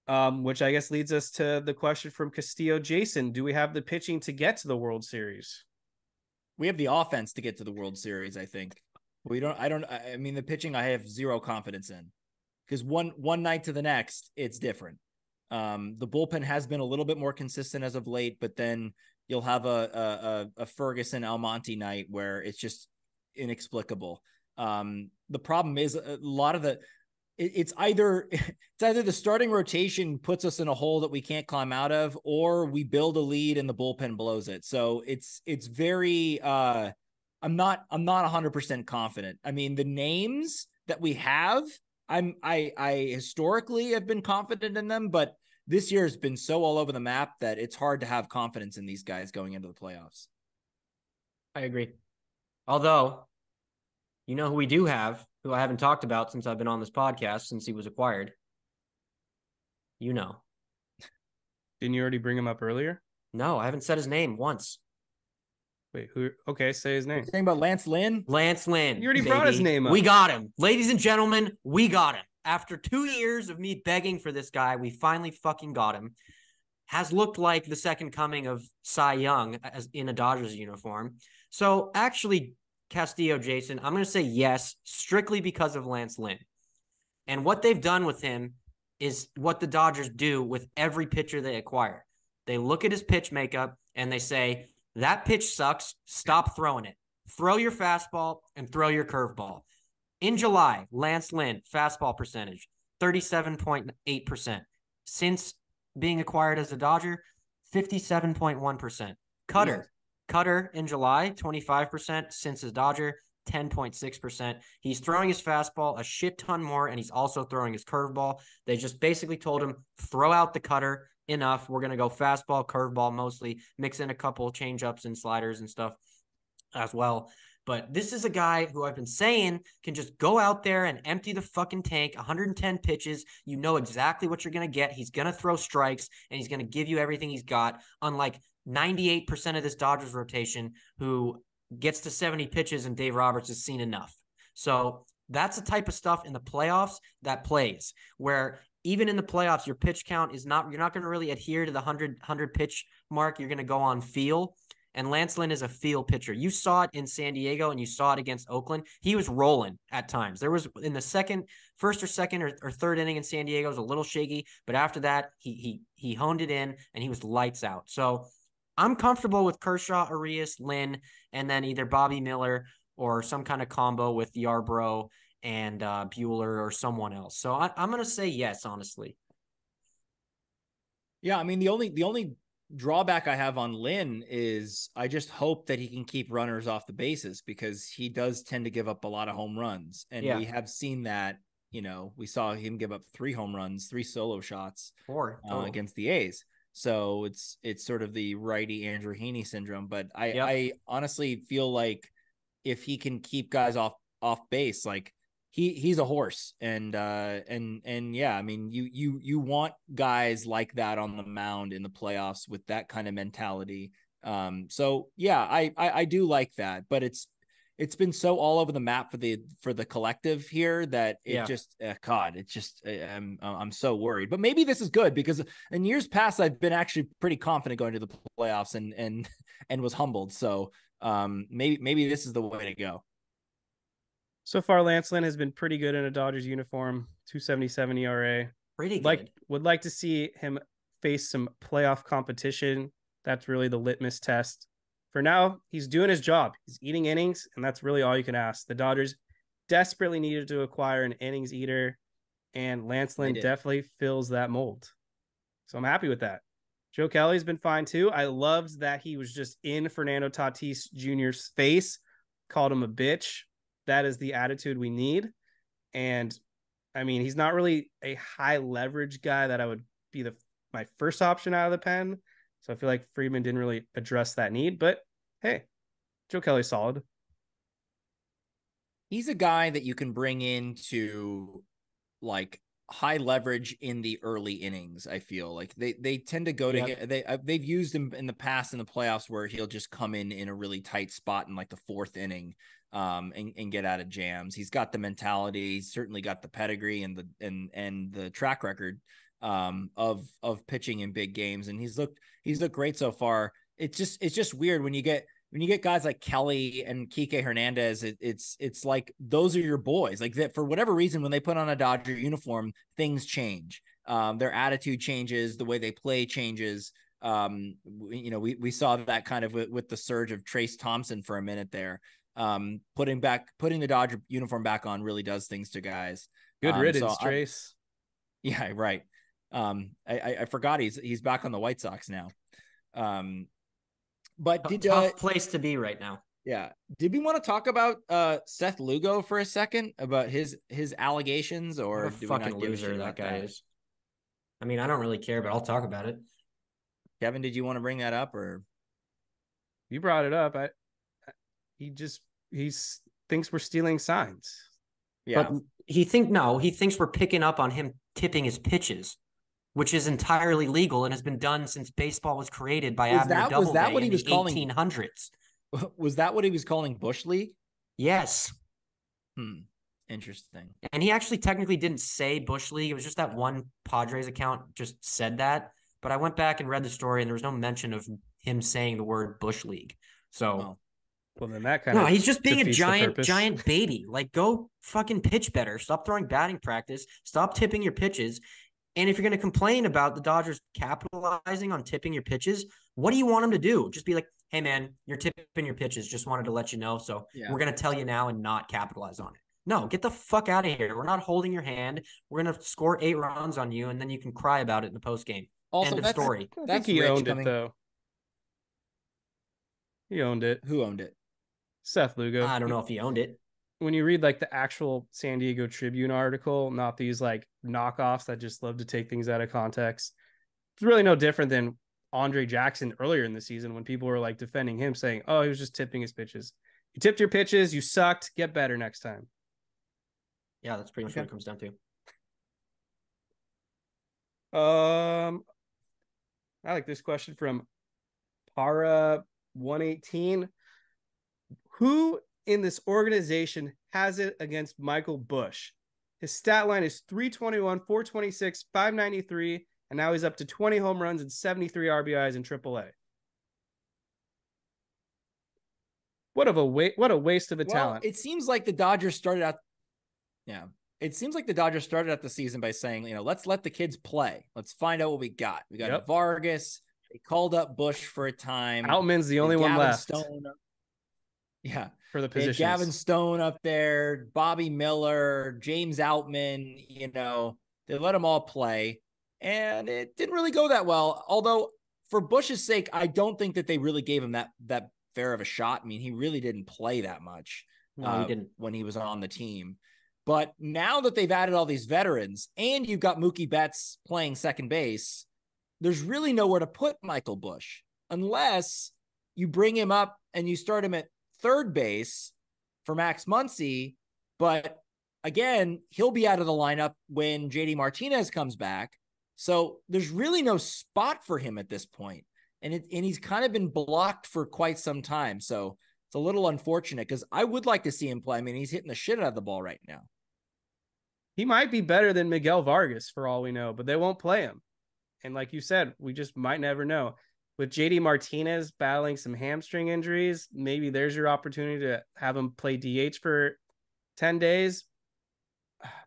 which I guess leads us to the question from Castillo. Jason, do we have the pitching to get to the World Series? We have the offense to get to the World Series, I think. I mean, the pitching I have zero confidence in, because one night to the next, it's different. The bullpen has been a little bit more consistent as of late, but then you'll have a Ferguson Almonte night where it's just inexplicable. The problem is a lot of it's either the starting rotation puts us in a hole that we can't climb out of, or we build a lead and the bullpen blows it. So it's very, I'm not 100% confident. I mean, the names that we have, I historically have been confident in them, but this year has been so all over the map that it's hard to have confidence in these guys going into the playoffs. I agree. Although, you know who we do have, who I haven't talked about since I've been on this podcast, since he was acquired. You know. Didn't you already bring him up earlier? No, I haven't said his name once. Wait, who? Okay, say his name. You're saying about Lance Lynn? Lance Lynn. You already brought his name up. We got him. Ladies and gentlemen, we got him. After 2 years of me begging for this guy, we finally fucking got him. Has looked like the second coming of Cy Young as in a Dodgers uniform. So actually, Castillo, Jason, I'm going to say yes, strictly because of Lance Lynn. And what they've done with him is what the Dodgers do with every pitcher they acquire. They look at his pitch makeup and they say, that pitch sucks. Stop throwing it. Throw your fastball and throw your curveball. In July, Lance Lynn, fastball percentage, 37.8%. Since being acquired as a Dodger, 57.1%. Cutter in July, 25%. Since a Dodger, 10.6%. He's throwing his fastball a shit ton more, and he's also throwing his curveball. They just basically told him, throw out the cutter. Enough. We're going to go fastball, curveball mostly, mix in a couple change-ups and sliders and stuff as well. But this is a guy who I've been saying can just go out there and empty the fucking tank, 110 pitches. You know exactly what you're going to get. He's going to throw strikes, and he's going to give you everything he's got, unlike 98% of this Dodgers rotation who gets to 70 pitches and Dave Roberts has seen enough. So that's the type of stuff in the playoffs that plays, where even in the playoffs, your pitch count is not, you're not going to really adhere to the 100 pitch mark. You're going to go on feel. And Lance Lynn is a feel pitcher. You saw it in San Diego and you saw it against Oakland. He was rolling at times. There was in the first or second or third inning in San Diego, it was a little shaky, but after that, he honed it in and he was lights out. So I'm comfortable with Kershaw, Urias, Lynn, and then either Bobby Miller or some kind of combo with Yarbrough and Bueller or someone else. So I'm going to say yes, honestly. Yeah, I mean, the only drawback I have on Lynn is I just hope that he can keep runners off the bases, because he does tend to give up a lot of home runs. And we have seen that, we saw him give up 3 home runs, 3 solo shots 4 against the A's. So it's sort of the righty Andrew Heaney syndrome. But I honestly feel like if he can keep guys off base, like he's a horse. And yeah, I mean, you want guys like that on the mound in the playoffs with that kind of mentality. So yeah, I do like that, but it's been so all over the map for the collective here that it just I'm so worried. But maybe this is good, because in years past I've been actually pretty confident going to the playoffs and was humbled. So maybe this is the way to go. So far, Lance Lynn has been pretty good in a Dodgers uniform, 2.77 ERA. Pretty good. Would like to see him face some playoff competition. That's really the litmus test. For now, he's doing his job. He's eating innings, and that's really all you can ask. The Dodgers desperately needed to acquire an innings eater, and Lance Lynn definitely fills that mold. So I'm happy with that. Joe Kelly's been fine too. I loved that he was just in Fernando Tatis Jr.'s face, called him a bitch. That is the attitude we need. And I mean, he's not really a high leverage guy that I would be my first option out of the pen. So I feel like Freeman didn't really address that need, but hey, Joe Kelly's solid. He's a guy that you can bring into like high leverage in the early innings. I feel like they tend to go to they've used him in the past in the playoffs where he'll just come in a really tight spot in like the 4th inning and get out of jams. He's got the mentality. He's certainly got the pedigree and the track record of pitching in big games, and he's looked great so far. It's just weird when you get guys like Kelly and Kike Hernandez. It's like those are your boys. Like that, for whatever reason, when they put on a Dodger uniform, things change. Their attitude changes, the way they play changes. We saw that kind of with the surge of Trace Thompson for a minute there. Putting the Dodger uniform back on really does things to guys. Good riddance, Trace. Yeah, right. I forgot he's back on the White Sox now. But tough place to be right now. Yeah. Did we want to talk about Seth Lugo for a second, about his allegations, or what a fucking loser that guy is? I mean, I don't really care, but I'll talk about it. Kevin, did you want to bring that up, or you brought it up? He thinks we're stealing signs. Yeah. But he thinks we're picking up on him tipping his pitches, which is entirely legal and has been done since baseball was created by Abner Doubleday in the 1800s. Was that what he was calling Bush League? Yes. Interesting. And he actually technically didn't say Bush League. It was just that one Padres account just said that. But I went back and read the story, and there was no mention of him saying the word Bush League. So, well, then that kind of he's just being a giant baby. Like, go fucking pitch better. Stop throwing batting practice. Stop tipping your pitches. And if you're going to complain about the Dodgers capitalizing on tipping your pitches, what do you want them to do? Just be like, hey, man, you're tipping your pitches. Just wanted to let you know. So we're going to tell you now and not capitalize on it. No, get the fuck out of here. We're not holding your hand. We're going to score 8 runs on you, and then you can cry about it in the postgame. Also, end of story. I think he owned it, though. He owned it. Who owned it? Seth Lugo. I don't know if he owned it. When you read like the actual San Diego Tribune article, not these like knockoffs that just love to take things out of context, it's really no different than Andre Jackson earlier in the season when people were like defending him, saying, oh, he was just tipping his pitches. You tipped your pitches, you sucked, get better next time. Yeah, that's pretty much what it comes down to. I like this question from Para 118. Who in this organization has it against Michael Busch? His stat line is 321, 426, 593, and now he's up to 20 home runs and 73 RBIs in AAA. What a waste of a talent. It seems like the Dodgers started out. Yeah. It seems like the Dodgers started out the season by saying, let's let the kids play. Let's find out what we got. We got Vargas. They called up Busch for a time. Outman's the only one left. Yeah. for the They had positions. Gavin Stone up there, Bobby Miller, James Outman, they let them all play. And it didn't really go that well. Although for Bush's sake, I don't think that they really gave him that fair of a shot. I mean, he really didn't play that much No, he didn't. when he was on the team. But now that they've added all these veterans and you've got Mookie Betts playing second base, there's really nowhere to put Michael Bush unless you bring him up and you start him at third base for Max Muncy. But again, he'll be out of the lineup when JD Martinez comes back. So there's really no spot for him at this point. And he's kind of been blocked for quite some time. So it's a little unfortunate because I would like to see him play. I mean, he's hitting the shit out of the ball right now. He might be better than Miguel Vargas for all we know, but they won't play him. And like you said, we just might never know. With JD Martinez battling some hamstring injuries, maybe there's your opportunity to have him play DH for 10 days.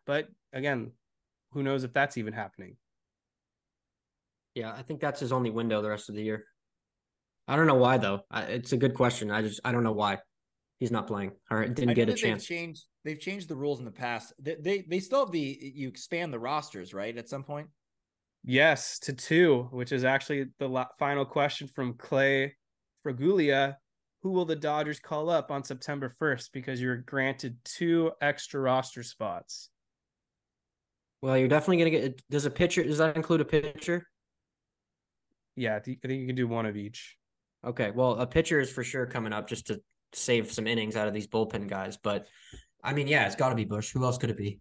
But again, who knows if that's even happening? Yeah, I think that's his only window the rest of the year. I don't know why, though. It's a good question. I don't know why he's not playing or didn't get a chance. They've changed the rules in the past. They still have you expand the rosters, right? At some point. Yes, to 2, which is actually the final question from Clay Fragulia. Who will the Dodgers call up on September 1st? Because you're granted 2 extra roster spots. Well, you're definitely going to get – does that include a pitcher? Yeah, I think you can do one of each. Okay, well, a pitcher is for sure coming up just to save some innings out of these bullpen guys. But, I mean, yeah, it's got to be Bush. Who else could it be?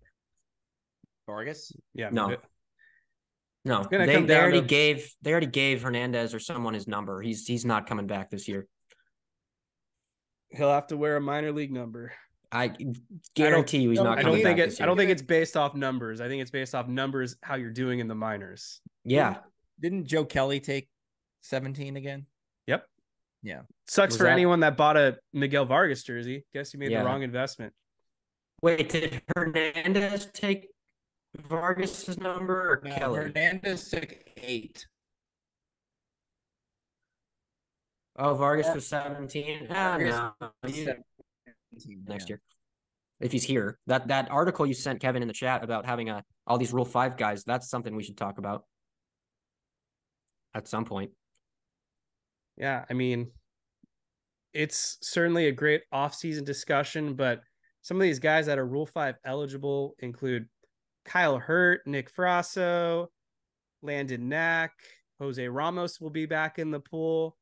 Vargas? Yeah. No. No, they already gave Hernandez or someone his number. He's not coming back this year. He'll have to wear a minor league number. I guarantee you he's not coming back this year. I don't think it's based off numbers. I think it's based off numbers, how you're doing in the minors. Yeah. Didn't Joe Kelly take 17 again? Yep. Yeah. Sucks for anyone that bought a Miguel Vargas jersey. Guess you made the wrong investment. Wait, did Hernandez take Vargas's number or Kelly? Hernandez took 8. Oh, Vargas was 17. No. Next year. If he's here. That article you sent Kevin in the chat about having all these Rule 5 guys, that's something we should talk about at some point. Yeah, I mean, it's certainly a great off-season discussion, but some of these guys that are Rule 5 eligible include Kyle Hurt, Nick Frasso, Landon Knack, Jose Ramos will be back in the pool.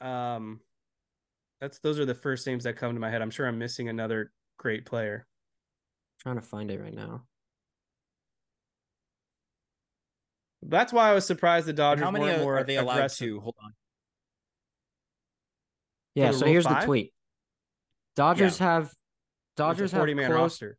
Those are the first names that come to my head. I'm sure I'm missing another great player. I'm trying to find it right now. That's why I was surprised the Dodgers weren't more are they allowed aggressive. to? Hold on. Yeah, so here's 5? The tweet. Dodgers have 40-man roster.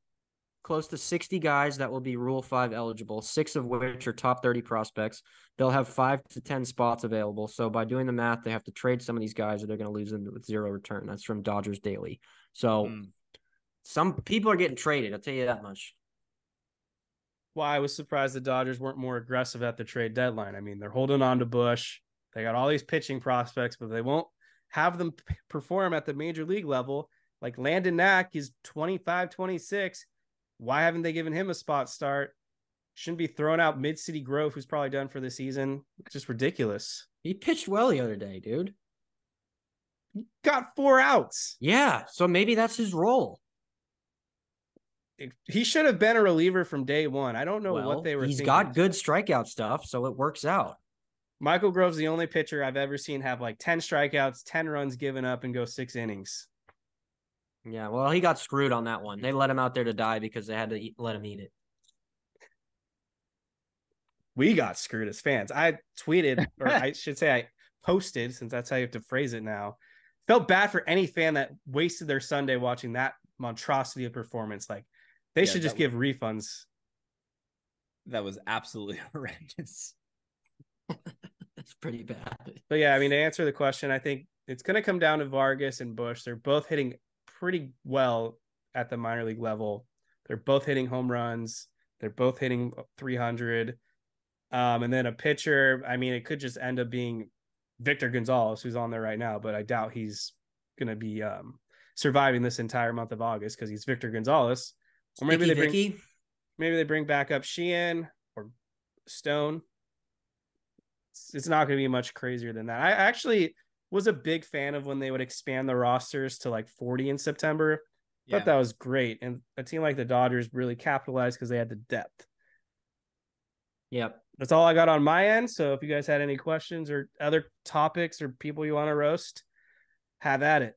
Close to 60 guys that will be Rule 5 eligible, 6 of which are top 30 prospects. They'll have 5 to 10 spots available. So by doing the math, they have to trade some of these guys or they're going to lose them with 0 return. That's from Dodgers Daily. So some people are getting traded. I'll tell you that much. Well, I was surprised the Dodgers weren't more aggressive at the trade deadline. I mean, they're holding on to Bush. They got all these pitching prospects, but they won't have them perform at the major league level. Like Landon Knack is 25, 26. Why haven't they given him a spot start? Shouldn't be throwing out Mid-City Grove, who's probably done for the season. It's just ridiculous. He pitched well the other day, dude. He got 4 outs. Yeah, so maybe that's his role. He should have been a reliever from day one. I don't know what they were thinking. He's got good strikeout stuff, so it works out. Michael Grove's the only pitcher I've ever seen have like 10 strikeouts, 10 runs given up, and go 6 innings. Yeah, well, he got screwed on that one. They let him out there to die because they had to let him eat it. We got screwed as fans. I tweeted, or I should say I posted, since that's how you have to phrase it now. Felt bad for any fan that wasted their Sunday watching that monstrosity of performance. Like, they should just give refunds. That was absolutely horrendous. That's pretty bad. But yeah, I mean, to answer the question, I think it's going to come down to Vargas and Bush. They're both hitting pretty well at the minor league level. They're both hitting home runs. They're both hitting 300. And then a pitcher, I mean, it could just end up being Victor Gonzalez, who's on there right now, but I doubt he's going to be surviving this entire month of August because he's Victor Gonzalez. Or maybe they bring back up Sheehan or Stone. It's not going to be much crazier than that. I actually was a big fan of when they would expand the rosters to like 40 in September. Thought that was great. And a team like the Dodgers really capitalized because they had the depth. Yep. That's all I got on my end. So if you guys had any questions or other topics or people you want to roast, have at it.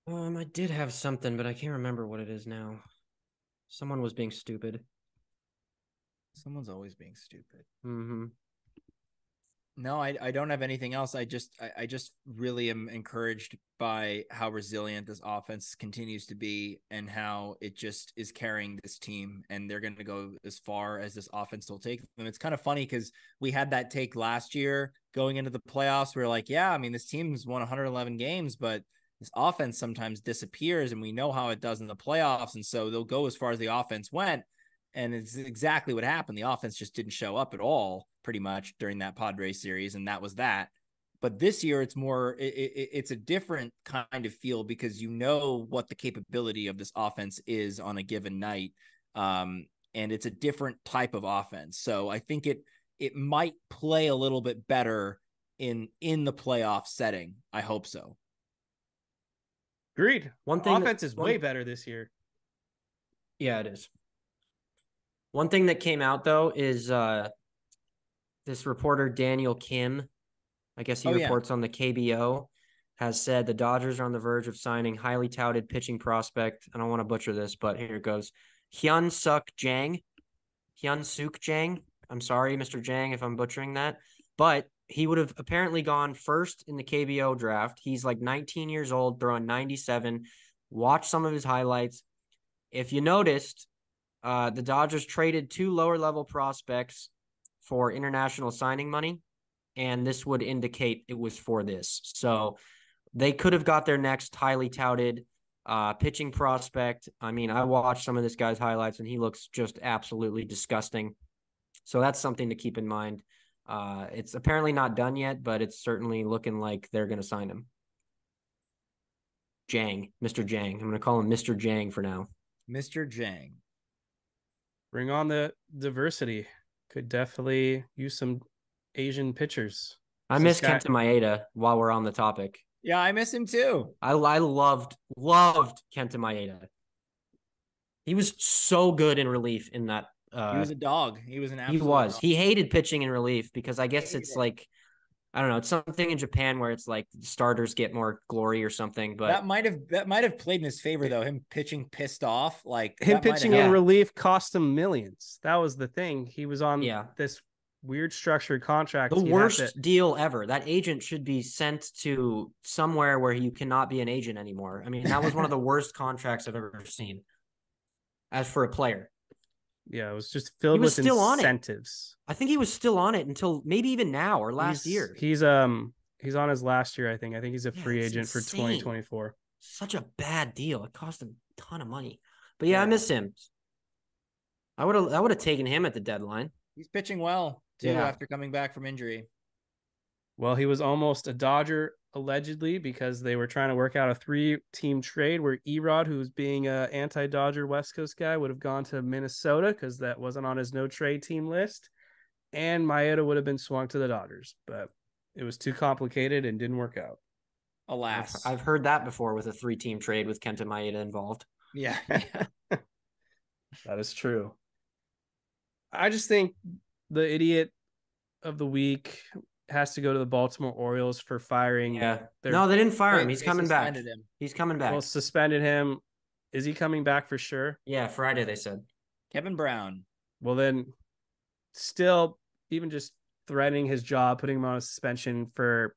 I did have something, but I can't remember what it is now. Someone was being stupid. Someone's always being stupid. Mm-hmm. No, I don't have anything else. I just really am encouraged by how resilient this offense continues to be and how it just is carrying this team, and they're going to go as far as this offense will take them. It's kind of funny because we had that take last year going into the playoffs. We were like, yeah, I mean, this team's won 111 games, but this offense sometimes disappears, and we know how it does in the playoffs. And so they'll go as far as the offense went. And it's exactly what happened. The offense just didn't show up at all pretty much during that Padres series. And that was that. But this year it's more, it's a different kind of feel because you know what the capability of this offense is on a given night. And it's a different type of offense. So I think it might play a little bit better in the playoff setting. I hope so. Agreed. Offense is way better this year. Yeah, it is. One thing that came out, though, is this reporter, Daniel Kim, I guess he reports on the KBO, has said the Dodgers are on the verge of signing highly touted pitching prospect. I don't want to butcher this, but here it goes. Hyun-Suk Jang. I'm sorry, Mr. Jang, if I'm butchering that. But he would have apparently gone first in the KBO draft. He's like 19 years old, throwing 97. Watch some of his highlights. If you noticed, the Dodgers traded 2 lower-level prospects for international signing money, and this would indicate it was for this. So they could have got their next highly touted pitching prospect. I mean, I watched some of this guy's highlights, and he looks just absolutely disgusting. So that's something to keep in mind. It's apparently not done yet, but it's certainly looking like they're going to sign him. Mr. Jang. I'm going to call him Mr. Jang for now. Mr. Jang. Bring on the diversity. Could definitely use some Asian pitchers. I miss Kenta Maeda while we're on the topic. Yeah, I miss him too. I loved Kenta Maeda. He was so good in relief in that. He was a dog. He was an absolute dog. He hated pitching in relief because I guess it's like, I don't know, it's something in Japan where it's like starters get more glory or something. But that might have played in his favor though. Him pitching pissed off, like him pitching in relief cost him millions. That was the thing. He was on this weird structured contract. The worst deal ever. That agent should be sent to somewhere where you cannot be an agent anymore. I mean, that was one of the worst contracts I've ever seen. As for a player. Yeah, it was just filled with incentives. I think he was still on it until maybe even now or last year. He's on his last year, I think. I think he's a free agent for 2024. Such a bad deal. It cost him a ton of money. But yeah, I miss him. I would have taken him at the deadline. He's pitching well too after coming back from injury. Well, he was almost a Dodger allegedly because they were trying to work out a 3-team trade where Erod, who's being an anti-Dodger West Coast guy, would have gone to Minnesota because that wasn't on his no-trade team list. And Maeda would have been swung to the Dodgers, but it was too complicated and didn't work out. Alas. I've heard that before with a 3-team trade with Kenta Maeda involved. Yeah. That is true. I just think the idiot of the week has to go to the Baltimore Orioles for firing. Yeah. No, they didn't fire him. He's coming back. He's coming back. Well, suspended him. Is he coming back for sure? Yeah, Friday they said. Kevin Brown. Well, then still even just threatening his job, putting him on a suspension for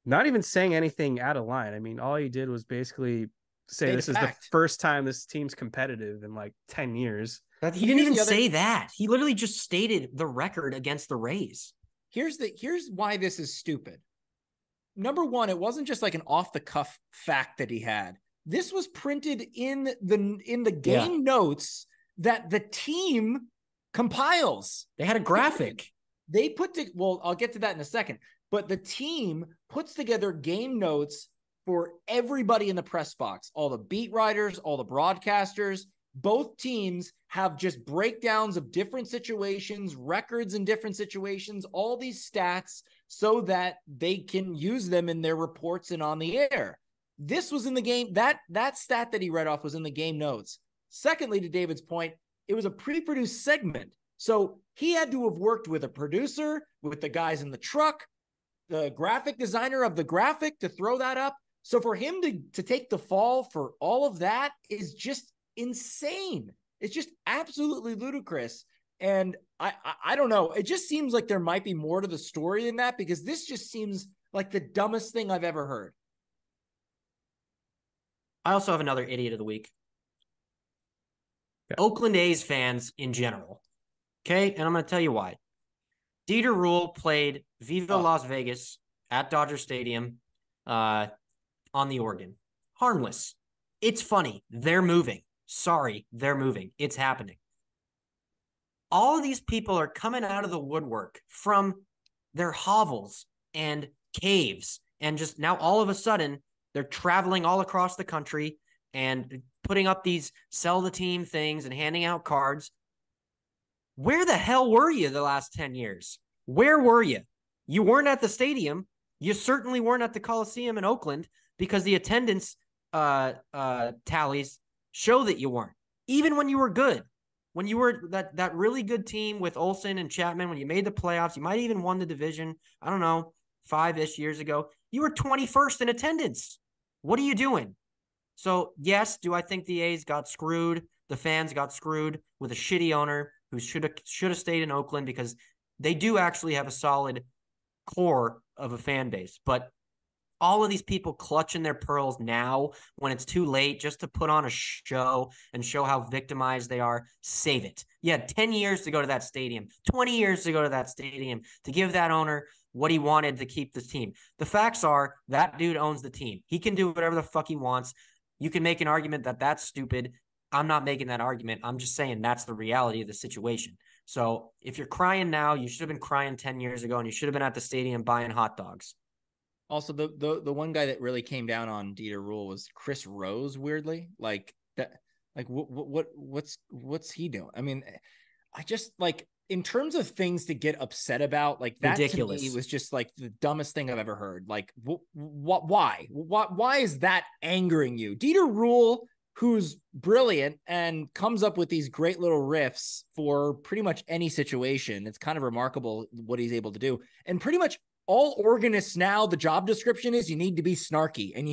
not even saying anything out of line. I mean, all he did was basically say this is the first time this team's competitive in like 10 years. He didn't even say that. He literally just stated the record against the Rays. Here's why this is stupid. Number one, it wasn't just like an off the cuff fact that he had. This was printed in the game notes that the team compiles. They had a graphic. I'll get to that in a second. But the team puts together game notes for everybody in the press box, all the beat writers, all the broadcasters. Both teams have just breakdowns of different situations, records in different situations, all these stats so that they can use them in their reports and on the air. This was in the game. That stat that he read off was in the game notes. Secondly, to David's point, it was a pre-produced segment. So he had to have worked with a producer, with the guys in the truck, the graphic designer of the graphic to throw that up. So for him to take the fall for all of that is just insane. It's just absolutely ludicrous. And I don't know. It just seems like there might be more to the story than that, because this just seems like the dumbest thing I've ever heard. I also have another idiot of the week. Yeah. Oakland A's fans in general. Okay. And I'm going to tell you why. Dieter Rule played Viva Las Vegas at Dodger Stadium on the Oregon. Harmless. It's funny. They're moving. Sorry, they're moving. It's happening. All of these people are coming out of the woodwork from their hovels and caves. And just now all of a sudden, they're traveling all across the country and putting up these sell the team things and handing out cards. Where the hell were you the last 10 years? Where were you? You weren't at the stadium. You certainly weren't at the Coliseum in Oakland, because the attendance tallies show that you weren't. Even when you were good, when you were that really good team with Olsen and Chapman, when you made the playoffs, you might even won the division, I don't know, 5-ish years ago, you were 21st in attendance. What are you doing? So yes, do I think the A's got screwed? The fans got screwed with a shitty owner who should have stayed in Oakland, because they do actually have a solid core of a fan base. But all of these people clutching their pearls now when it's too late just to put on a show and show how victimized they are, save it. You had 10 years to go to that stadium, 20 years to go to that stadium to give that owner what he wanted to keep the team. The facts are that dude owns the team. He can do whatever the fuck he wants. You can make an argument that that's stupid. I'm not making that argument. I'm just saying that's the reality of the situation. So if you're crying now, you should have been crying 10 years ago, and you should have been at the stadium buying hot dogs. Also, the one guy that really came down on Dieter Rule was Chris Rose. Weirdly, like that, like what's he doing? I mean, I just like, in terms of things to get upset about, like that ridiculous. To me was just like the dumbest thing I've ever heard. Like, why is that angering you? Dieter Rule, who's brilliant and comes up with these great little riffs for pretty much any situation. It's kind of remarkable what he's able to do. And pretty much all organists now, the job description is you need to be snarky, and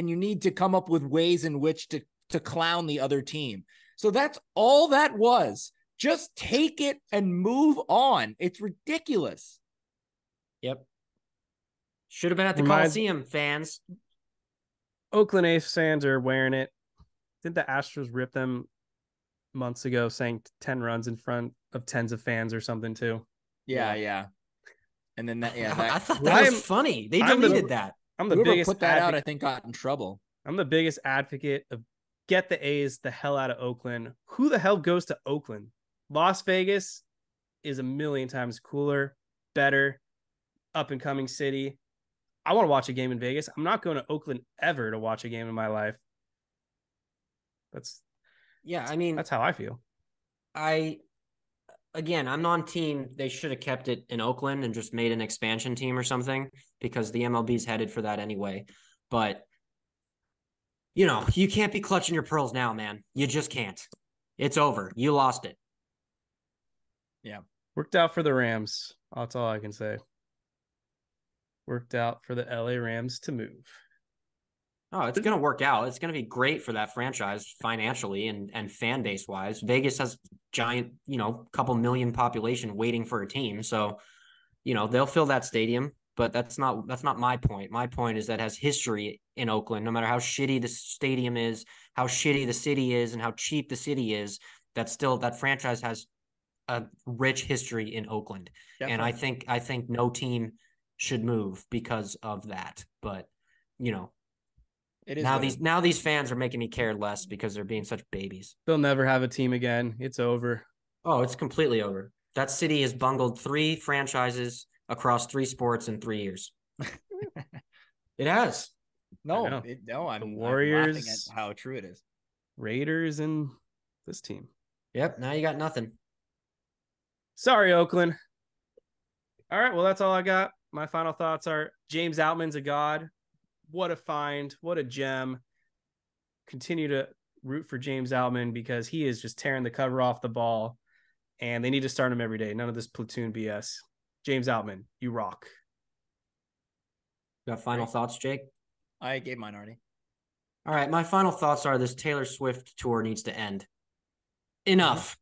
you need to come up with ways in which to clown the other team. So that's all that was. Just take it and move on. It's ridiculous. Yep. Should have been at the Coliseum, fans. Oakland A's fans are wearing it. Didn't the Astros rip them months ago, saying 10 runs in front of tens of fans or something too? Yeah. And then I thought that was funny. They deleted that. I'm the Whoever biggest put that out, I think, got in trouble. I'm the biggest advocate of get the A's the hell out of Oakland. Who the hell goes to Oakland? Las Vegas is a million times cooler, better, up and coming city. I want to watch a game in Vegas. I'm not going to Oakland ever to watch a game in my life. That's how I feel. Again, I'm on team. They should have kept it in Oakland and just made an expansion team or something, because the MLB's headed for that anyway. But, you can't be clutching your pearls now, man. You just can't. It's over. You lost it. Yeah. Worked out for the Rams. That's all I can say. Worked out for the LA Rams to move. Oh, it's going to work out. It's going to be great for that franchise financially and fan base wise. Vegas has giant, couple million population waiting for a team. So, they'll fill that stadium, but that's not my point. My point is that has history in Oakland. No matter how shitty the stadium is, how shitty the city is, and how cheap the city is, that franchise has a rich history in Oakland. Definitely. And I think no team should move because of that. But, it is now these fans are making me care less because they're being such babies. They'll never have a team again. It's over. Oh, it's completely over. That city has bungled 3 franchises across 3 sports in 3 years. It has. No, The I'm Warriors, laughing at how true it is. Raiders, and this team. Yep. Now you got nothing. Sorry, Oakland. All right, well, that's all I got. My final thoughts are James Outman's a god. What a find. What a gem. Continue to root for James Outman because he is just tearing the cover off the ball, and they need to start him every day. None of this platoon BS. James Outman, you rock. Got final thoughts, Jake? I gave mine already. All right. My final thoughts are this Taylor Swift tour needs to end. Enough.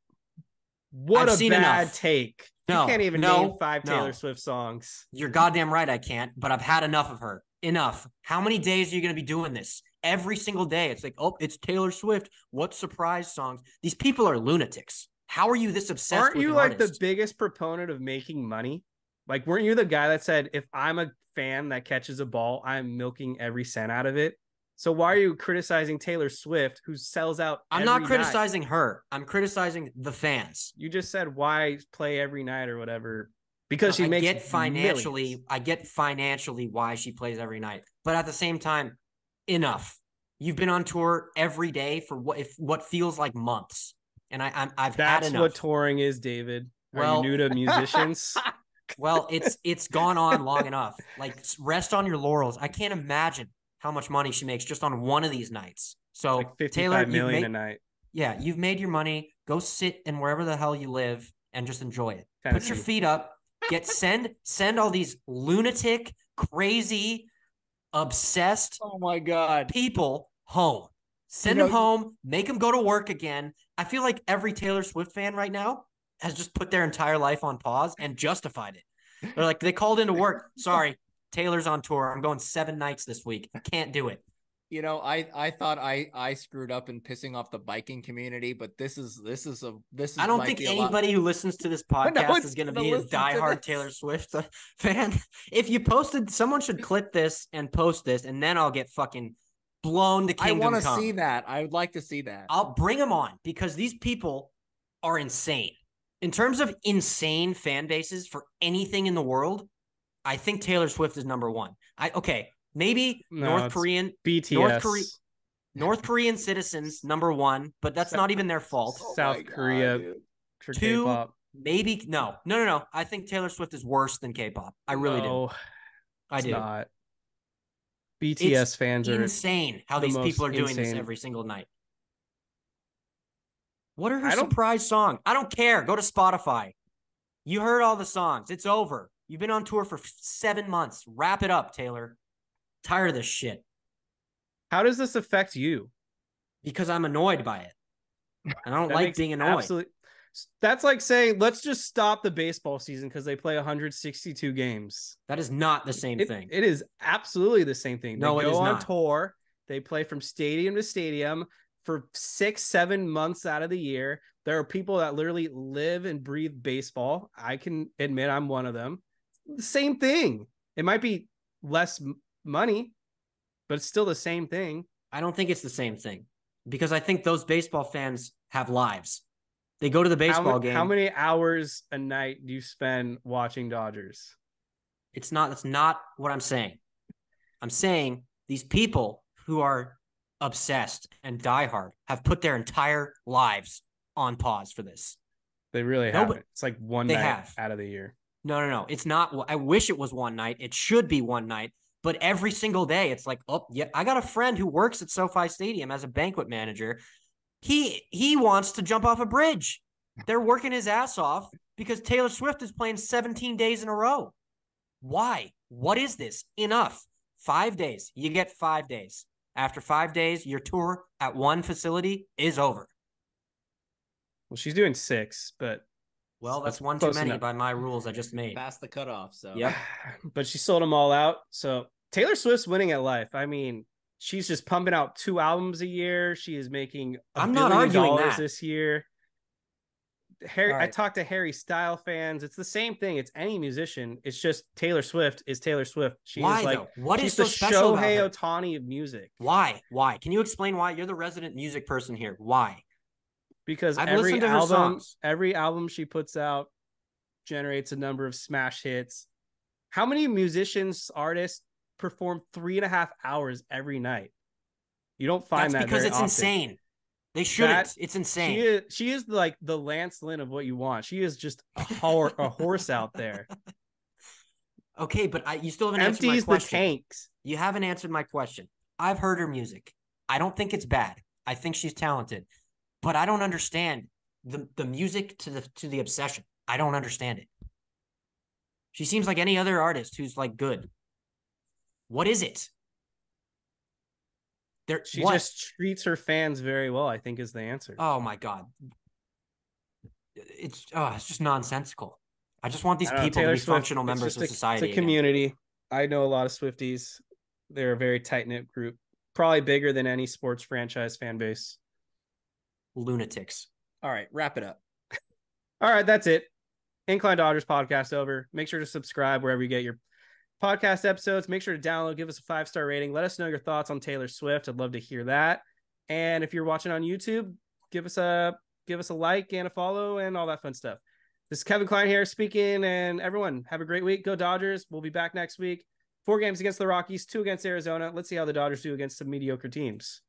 What I've a seen bad enough. take. No, You can't even name 5 Taylor Swift songs. You're goddamn right I can't, but I've had enough of her. Enough. How many days are you going to be doing this? Every single day. It's like, oh, it's Taylor Swift. What surprise songs? These people are lunatics. How are you this obsessed Aren't with you an like artist? the biggest proponent of making money? Like, weren't you the guy that said, if I'm a fan that catches a ball, I'm milking every cent out of it? So why are you criticizing Taylor Swift, who sells out? I'm not criticizing her. I'm criticizing the fans. You just said why play every night or whatever because she makes millions. I get financially why she plays every night, but at the same time, enough. You've been on tour every day for what feels like months, and I've had enough. That's what touring is, David. Are you new to musicians? Well, it's gone on long enough. Like, rest on your laurels. I can't imagine how much money she makes just on one of these nights. So like 55 Taylor, million a night. Yeah, you've made your money. Go sit in wherever the hell you live and just enjoy it. Tennessee. Put your feet up. Send all these lunatic, crazy, obsessed Oh my God. people home. Send them home. Make them go to work again. I feel like every Taylor Swift fan right now has just put their entire life on pause and justified it. They're like, they called into work. Sorry, Taylor's on tour. I'm going 7 nights this week. Can't do it. You know, I thought I screwed up in pissing off the biking community, but this is I don't think anybody who listens to this podcast is going to be a diehard Taylor Swift fan. If you posted, someone should clip this and post this, and then I'll get fucking blown to kingdom come. I want to see that. I would like to see that. I'll bring them on because these people are insane. In terms of insane fan bases for anything in the world, I think Taylor Swift is number one. Maybe North Korean BTS. North Korean citizens number one, but that's not even their fault. South Korea for K-pop. Maybe no. I think Taylor Swift is worse than K-pop. I really do. I do. Not. BTS fans are insane. How these people are doing this every single night. What are her surprise songs? I don't care. Go to Spotify. You heard all the songs. It's over. You've been on tour for 7 months. Wrap it up, Taylor. Tired of this shit. How does this affect you? Because I'm annoyed by it. And I don't like being annoyed. Absolutely. That's like saying, let's just stop the baseball season because they play 162 games. That is not the same thing. It is absolutely the same thing. No, they it is go on not. tour. They play from stadium to stadium for 6-7 months out of the year. There are people that literally live and breathe baseball. I can admit I'm one of them. The same thing. It might be less money, but it's still the same thing. I don't think it's the same thing because I think those baseball fans have lives. They go to the baseball game. How many hours a night do you spend watching Dodgers? That's not what I'm saying. I'm saying these people who are obsessed and diehard have put their entire lives on pause for this. They really haven't. It's like one night out of the year. No. It's not. I wish it was one night. It should be one night. But every single day, it's like, oh, yeah, I got a friend who works at SoFi Stadium as a banquet manager. He wants to jump off a bridge. They're working his ass off because Taylor Swift is playing 17 days in a row. Why? What is this? Enough. 5 days. You get 5 days. After 5 days, your tour at one facility is over. Well, she's doing 6, but... Well, that's one too many by my rules I just made. Past the cutoff, so... Yep. But she sold them all out, so... Taylor Swift's winning at life. I mean, she's just pumping out 2 albums a year. She is making $1 billion this year. I talked to Harry Style fans. It's the same thing. It's any musician. It's just Taylor Swift is Taylor Swift. She why, is like though? What she's is so the special Shohei about Ohtani of music. Why? Can you explain why? You're the resident music person here. Why? Because every album she puts out generates a number of smash hits. How many musicians, artists perform 3.5 hours every night. You don't find That's that because very it's often. insane. They shouldn't. It's insane. She is like the Lance Lynn of what you want. She is just a horse out there. Okay, but you still haven't answered my Empties the question. tanks. You haven't answered my question. I've heard her music. I don't think it's bad. I think she's talented, but I don't understand the music to the obsession. I don't understand it. She seems like any other artist who's like good. What is it? She just treats her fans very well, I think is the answer. Oh my God. It's just nonsensical. I just want these people to be functional members of society. It's a community. Again. I know a lot of Swifties. They're a very tight-knit group, probably bigger than any sports franchise fan base. Lunatics. All right, wrap it up. All right, that's it. Incline Dodgers podcast over. Make sure to subscribe wherever you get your podcast episodes. Make sure to download, give us a 5-star rating. Let us know your thoughts on Taylor Swift. I'd love to hear that. And if you're watching on YouTube, give us a like and a follow and all that fun stuff. This is Kevin Klein here speaking, and everyone have a great week. Go Dodgers. We'll be back next week. 4 games against the Rockies, 2 against Arizona. Let's see how the Dodgers do against some mediocre teams.